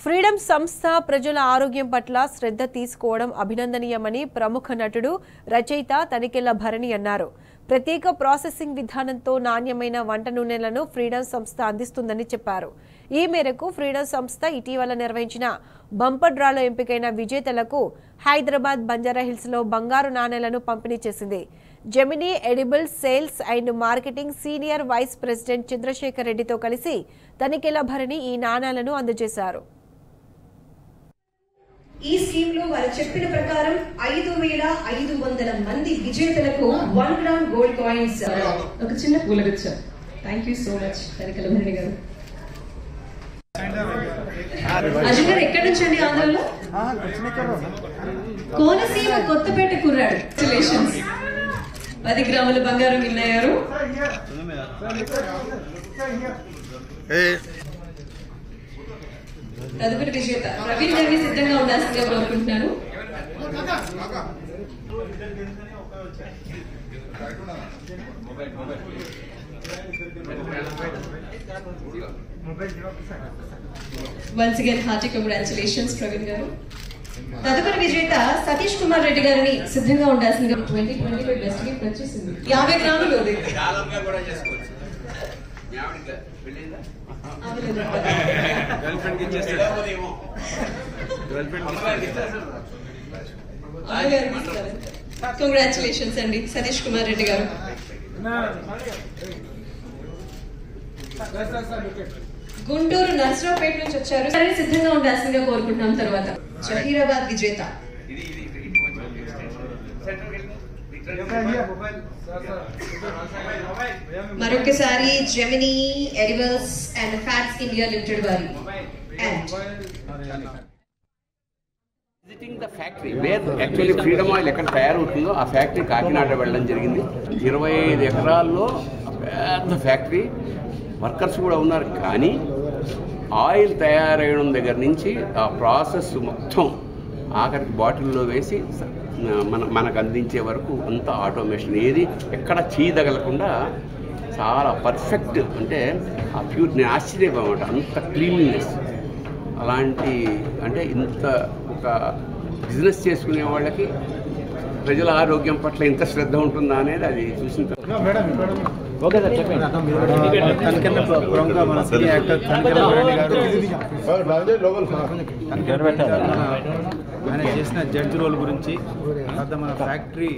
Freedom సంస్థ ప్రజల ఆరోగ్యం పట్ల శ్రద్ధ తీసుకోవడం అభినందనీయమని ప్రముఖ నటుడు రచయిత తనికెళ్ల భరణి అన్నారు. ప్రత్యేక ప్రాసెసింగ్ విధానంతో నాణ్యమైన వంట నూనెలను ఫ్రీడమ్ సంస్థ అందిస్తుందని చెప్పారు. ఈ మేరకు ఫ్రీడమ్ సంస్థ ఇటీవల నిర్వహించిన బంపర్ డ్రాలో ఎంపికైన విజేతలకు హైదరాబాద్ బంజారాహిల్స్ లో బంగారు నాణేలను పంపిణీ చేసింది. Gemini edible sales and marketing senior vice president Chandrasekhar రెడ్డితో కలిసి తనికెళ్ల భరణి ఈ నాణేలను అందజేశారు. ఈ స్కీమ్ లో వారు చెప్పిన ప్రకారం 5,500 మంది విజేతలకు 1 గ్రామ్ గోల్డ్ కాయిన్స్ ఒక చిన్న పూలగుచ్చ. Thank you so much Tanikella Bharani garu. Ajay గారు ఎక్కడి నుంచి అండి? ఆంధ్రలో కోనసీమ కొత్తపేట కుర్రాడు. కంగ్రాచులేషన్స్. 10 గ్రాముల బంగారం విన్ అయ్యారు. తదుపరి విజేత ప్రవీణ్ గారిని సిద్ధంగా ఉండాల్సిందిగా కోరుకుంటున్నాను. Once again hearty congratulations Praveen గారు. తదుపరి విజేత సతీష్ కుమార్ రెడ్డి గారిని సిద్ధంగా ఉండాల్సిందిగా 2025 బెస్ట్ గిఫ్ట్ వచ్చేసింది 50 గ్రాములు. కంగ్రాచులేషన్స్ అండి సతీష్ కుమార్ రెడ్డి గారు. గుంటూరు నర్సరావుపేట నుంచి వచ్చారు. సిద్ధంగా ఉండాల్సిందిగా కోరుకుంటున్నాం. తర్వాత జహీరాబాద్ విజేత మరొకసారి Gemini edibles and fats India limited వారి visiting the factory where actually Freedom oil ఎక్కడ తయారవుతుందో ఆ ఫ్యాక్టరీ కాకినాడ వెళ్ళడం జరిగింది. 25 ఎకరాల్లో పెద్ద ఫ్యాక్టరీ, వర్కర్స్ కూడా ఉన్నారు. కానీ ఆయిల్ తయారయ్యడం దగ్గర నుంచి ఆ ప్రాసెస్ మొత్తం ఆఖరికి బాటిల్లో వేసి మనకు అందించే వరకు అంతా ఆటోమేషన్, ఏది ఎక్కడ చేయదగలకుండా చాలా పర్ఫెక్ట్. అంటే ఆ ప్యూర్, నేను ఆశ్చర్యపోమాట అంత క్లీన్లీనెస్. అలాంటి అంటే ఇంత ఒక బిజినెస్ చేసుకునే వాళ్ళకి ప్రజల ఆరోగ్యం పట్ల ఇంత శ్రద్ధ ఉంటుందా అనేది అది చూసిన ఓకే సార్ చెప్పండి. ప్రముఖ మన సినీ యాక్టర్ తనికెళ్ల భరణి గారు ఆయన చేసిన జడ్జి రోల్ గురించి, తర్వాత మన ఫ్యాక్టరీ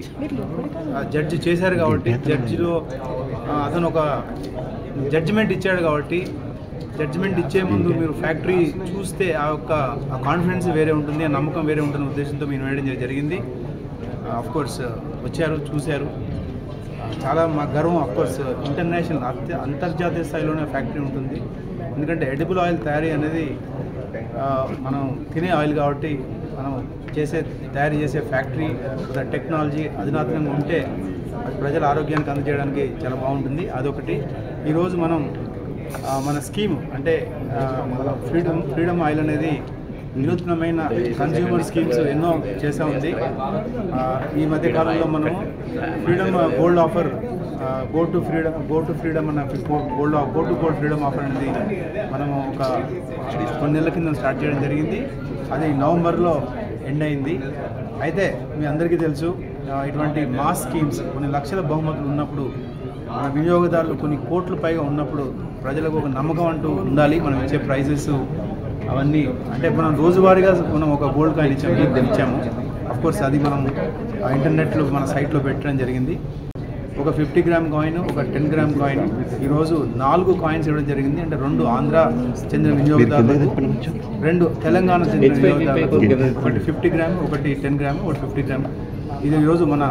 జడ్జి చేశారు కాబట్టి జడ్జిలో అతను ఒక జడ్జిమెంట్ ఇచ్చాడు కాబట్టి జడ్జిమెంట్ ఇచ్చే ముందు మీరు ఫ్యాక్టరీ చూస్తే ఆ యొక్క కాన్ఫిడెన్స్ వేరే ఉంటుంది, ఆ నమ్మకం వేరే ఉంటుంది ఉద్దేశంతో మీరు వేయడం జరిగింది. కోర్స్ వచ్చారు, చూశారు. చాలా మా గర్వం. కోర్స్ ఇంటర్నేషనల్ అంతర్జాతీయ స్థాయిలోనే ఫ్యాక్టరీ ఉంటుంది. ఎందుకంటే ఎడిబుల్ ఆయిల్ తయారీ అనేది మనం తినే ఆయిల్ కాబట్టి మనం తయారు చేసే ఫ్యాక్టరీ టెక్నాలజీ అధునాతనంగా ఉంటే అది ప్రజల ఆరోగ్యానికి అందజేయడానికి చాలా బాగుంటుంది. అదొకటి. ఈరోజు మనం మన స్కీమ్ అంటే ఫ్రీడమ్ ఆయిల్ అనేది వినూత్నమైన కన్జ్యూమర్ స్కీమ్స్ ఎన్నో చేసా ఉంది. ఈ మధ్య కాలంలో మనము Freedom gold offer, go to Freedom అన్న go to gold Freedom offer అనేది మనము ఒక కొన్ని నెలల కింద స్టార్ట్ చేయడం జరిగింది. అది నవంబర్లో ఎండ్ అయింది. అయితే మీ అందరికీ తెలుసు, ఇటువంటి మాస్ స్కీమ్స్ కొన్ని లక్షల బహుమతులు ఉన్నప్పుడు, మన వినియోగదారులు కొన్ని కోట్ల పైగా ఉన్నప్పుడు ప్రజలకు ఒక నమ్మకం అంటూ ఉండాలి. మనం ఇచ్చే ప్రైజెస్ అవన్నీ అంటే మనం రోజువారీగా మనం ఒక గోల్డ్ కాయిన్ ఇచ్చాము. అఫ్కోర్స్ అది మనం ఇంటర్నెట్లో మన సైట్లో పెట్టడం జరిగింది. ఒక 50 గ్రామ్ కాయిన్, ఒక 10 గ్రామ్ కాయిన్, ఈరోజు 4 కాయిన్స్ ఇవ్వడం జరిగింది. అంటే 2 ఆంధ్ర చెందిన వినియోగదారులకు, 2 తెలంగాణ చెందిన వినియోగదారులకు, ఒకటి 50 గ్రామ్, ఒకటి 10 గ్రామ్, ఒకటి 50 గ్రామ్. ఇది ఈరోజు మన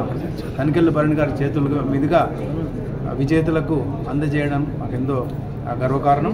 తనికెళ్ల భరణి గారి చేతుల మీదుగా విజేతలకు అందజేయడం మాకెంతో గర్వకారణం.